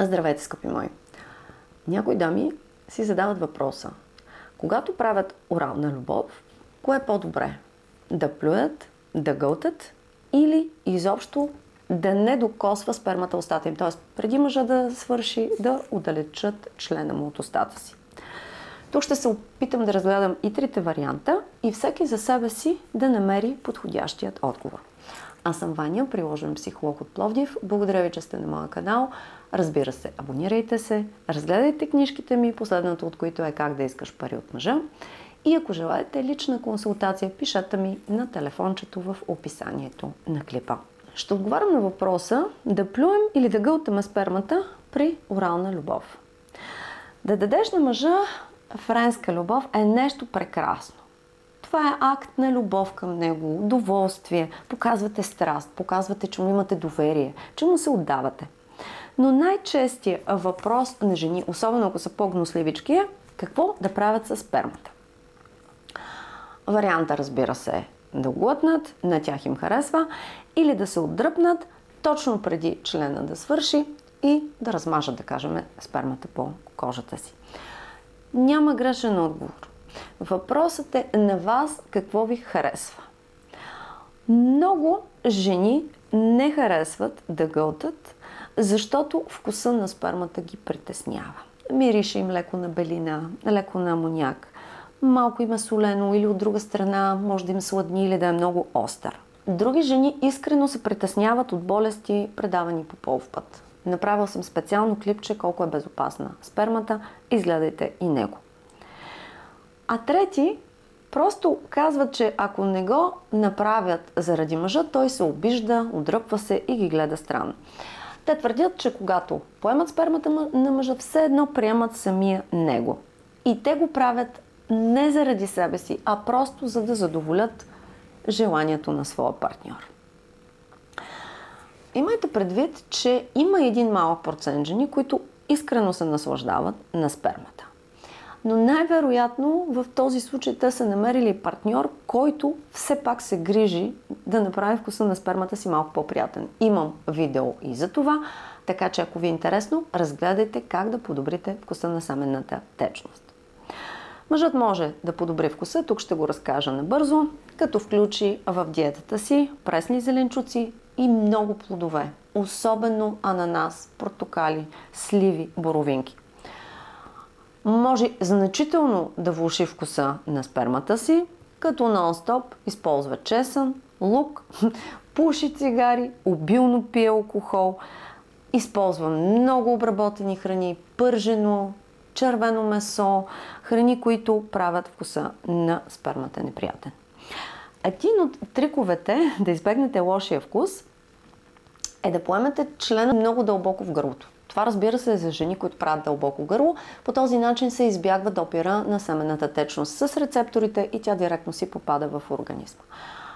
Здравейте, скъпи мои! Някои дами си задават въпроса: когато правят орална любов, кое е по-добре? Да плюят, да гълтат или изобщо да не докосва спермата устата им? Т.е. преди мъжа да свърши, да удалечат члена му от устата си. Тук ще се опитам да разгледам и трите варианта и всеки за себе си да намери подходящият отговор. Аз съм Ваня, приложен психолог от Пловдив. Благодаря ви, че сте на моя канал. Разбира се, абонирайте се, разгледайте книжките ми, последната от които е "Как да искаш пари от мъжа". И ако желаете лична консултация, пишете ми на телефончето в описанието на клипа. Ще отговарям на въпроса да плюем или да гълтаме спермата при орална любов. Да дадеш на мъжа френска любов е нещо прекрасно. Това е акт на любов към него, удоволствие, показвате страст, показвате, че му имате доверие, че му се отдавате. Но най-честият въпрос на жени, особено ако са по-гнусливички, е какво да правят с спермата. Варианта, разбира се, е да глътнат, на тях им харесва, или да се отдръпнат точно преди члена да свърши и да размажат, да кажем, спермата по кожата си. Няма грешен отговор. Въпросът е на вас какво ви харесва. Много жени не харесват да гълтат, защото вкуса на спермата ги притеснява. Мирише им леко на белина, леко на амоняк, малко има солено или от друга страна може да им сладни или да е много остър. Други жени искрено се притесняват от болести, предавани по полов път. Направил съм специално клипче колко е безопасна спермата, изгледайте и него. А трети просто казват, че ако не го направят заради мъжа, той се обижда, отдръпва се и ги гледа странно. Те твърдят, че когато поемат спермата на мъжа, все едно приемат самия него. И те го правят не заради себе си, а просто за да задоволят желанието на своя партньор. Имайте предвид, че има един малък процент жени, които искрено се наслаждават на спермата. Но най-вероятно в този случай те са намерили партньор, който все пак се грижи да направи вкуса на спермата си малко по-приятен. Имам видео и за това, така че ако ви е интересно, разгледайте как да подобрите вкуса на семенната течност. Мъжът може да подобри вкуса, тук ще го разкажа набързо, като включи в диетата си пресни зеленчуци и много плодове, особено ананас, портокали, сливи, боровинки. Може значително да влоши вкуса на спермата си, като нон-стоп използва чесън, лук, пуши цигари, обилно пие алкохол, използва много обработени храни, пържено, червено месо, храни, които правят вкуса на спермата неприятен. Един от триковете да избегнете лошия вкус е да поемете члена много дълбоко в гърлото. Това, разбира се, е за жени, които правят дълбоко гърло. По този начин се избягва допира на семенната течност с рецепторите и тя директно си попада в организма.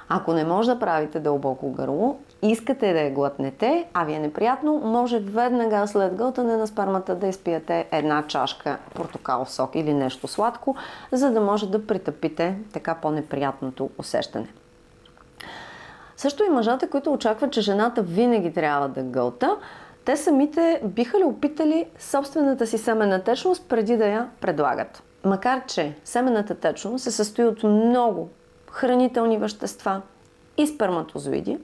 Ако не може да правите дълбоко гърло, искате да я глътнете, а ви е неприятно, може веднага след гълтане на спермата да изпиете една чашка портокалов сок или нещо сладко, за да може да притъпите така по-неприятното усещане. Също и мъжата, които очакват, че жената винаги трябва да гълта, те самите биха ли опитали собствената си семенна течност преди да я предлагат. Макар че семенната течност се състои от много хранителни вещества и сперматозоиди,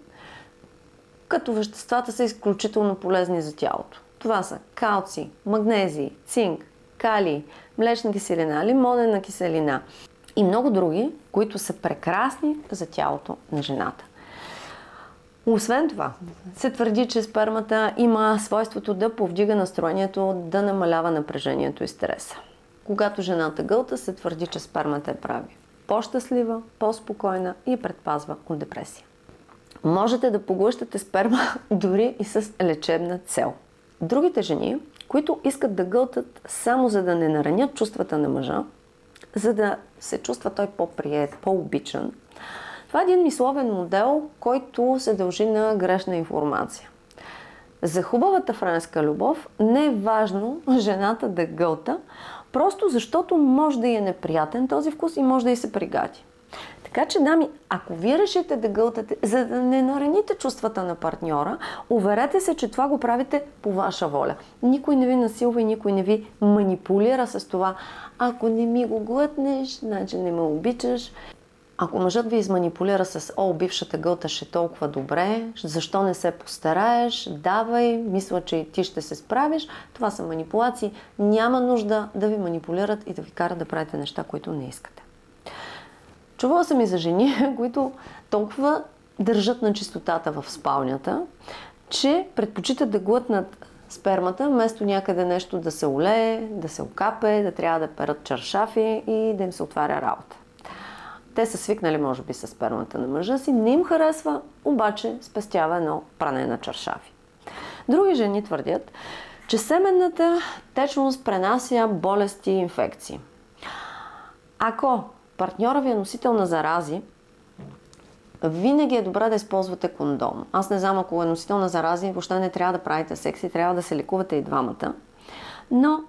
като веществата са изключително полезни за тялото. Това са калций, магнезий, цинк, калий, млечна киселина, лимонена киселина и много други, които са прекрасни за тялото на жената. Освен това, се твърди, че спермата има свойството да повдига настроението, да намалява напрежението и стреса. Когато жената гълта, се твърди, че спермата я прави по-щастлива, по-спокойна и предпазва от депресия. Можете да поглъщате сперма дори и с лечебна цел. Другите жени, които искат да гълтат само за да не наранят чувствата на мъжа, за да се чувства той по-приет, по-обичан, това е един мисловен модел, който се дължи на грешна информация. За хубавата френска любов не е важно жената да гълта, просто защото може да й е неприятен този вкус и може да й се пригади. Така че, дами, ако вие решите да гълтате, за да не нараните чувствата на партньора, уверете се, че това го правите по ваша воля. Никой не ви насилва и никой не ви манипулира с това. Ако не ми го глътнеш, значи не ме обичаш. Ако мъжът ви изманипулира с бившата гълташе толкова добре, защо не се постараеш, давай, мисля, че и ти ще се справиш, това са манипулации. Няма нужда да ви манипулират и да ви карат да правите неща, които не искате. Чувала съм и за жени, които толкова държат на чистотата в спалнята, че предпочитат да глътнат спермата, вместо някъде нещо да се олее, да се окапе, да трябва да перат чаршафи и да им се отваря работа. Те са свикнали, може би, с спермата на мъжа си, не им харесва, обаче спестява едно пране на чаршафи. Други жени твърдят, че семенната течност пренася болести и инфекции. Ако партньора ви е носител на зарази, винаги е добре да използвате кондом. Аз не знам, ако е носител на зарази, въобще не трябва да правите секс и трябва да се лекувате и двамата. Но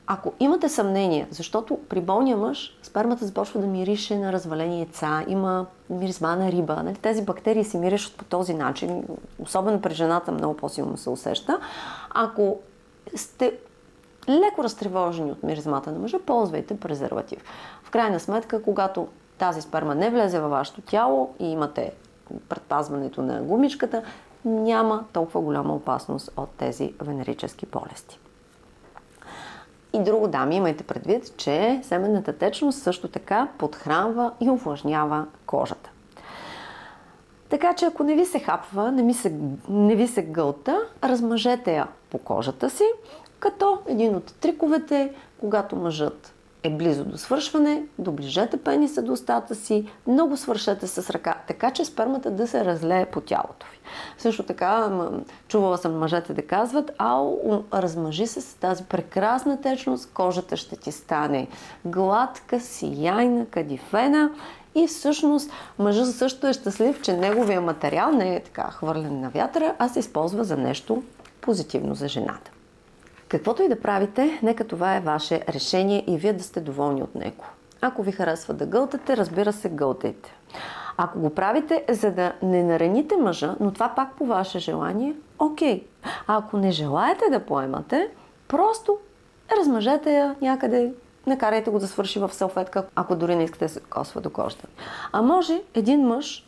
ако имате съмнение, защото при болния мъж спермата започва да мирише на развалени яйца, има миризма на риба, нали? Тези бактерии се миришат по този начин, особено при жената много по-силно се усеща. Ако сте леко разтревожени от миризмата на мъжа, ползвайте презерватив. В крайна сметка, когато тази сперма не влезе във вашето тяло и имате предпазването на гумичката, няма толкова голяма опасност от тези венерически болести. И друго, дами, имайте предвид, че семенната течност също така подхранва и увлажнява кожата. Така че ако не ви се хапва, не ви се гълта, размажете я по кожата си, като един от триковете, когато мъжът е близо до свършване, доближете пениса до устата си, много свършете с ръка, така че спермата да се разлее по тялото ви. Също така, чувала съм мъжете да казват, размажи се с тази прекрасна течност, кожата ще ти стане гладка, сияйна, кадифена и всъщност мъжът също е щастлив, че неговия материал не е така хвърлен на вятъра, а се използва за нещо позитивно за жената. Каквото и да правите, нека това е ваше решение и вие да сте доволни от него. Ако ви харесва да гълтате, разбира се, гълтайте. Ако го правите, за да не нараните мъжа, но това пак по ваше желание, окей. А ако не желаете да поемате, просто размажете я някъде, накарайте го да свърши в салфетка, ако дори не искате да се косва до кожата. А може един мъж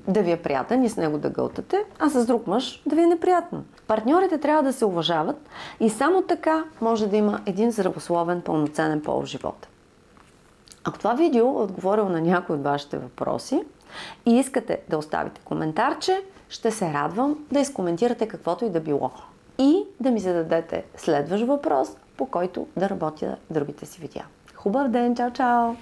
да ви е приятен и с него да гълтате, а с друг мъж да ви е неприятно. Партньорите трябва да се уважават и само така може да има един здравословен, пълноценен пол в живота. Ако това видео е отговорило на някои от вашите въпроси и искате да оставите коментарче, ще се радвам да изкоментирате каквото и да било. И да ми зададете следващ въпрос, по който да работя другите си видеа. Хубав ден! Чао, чао!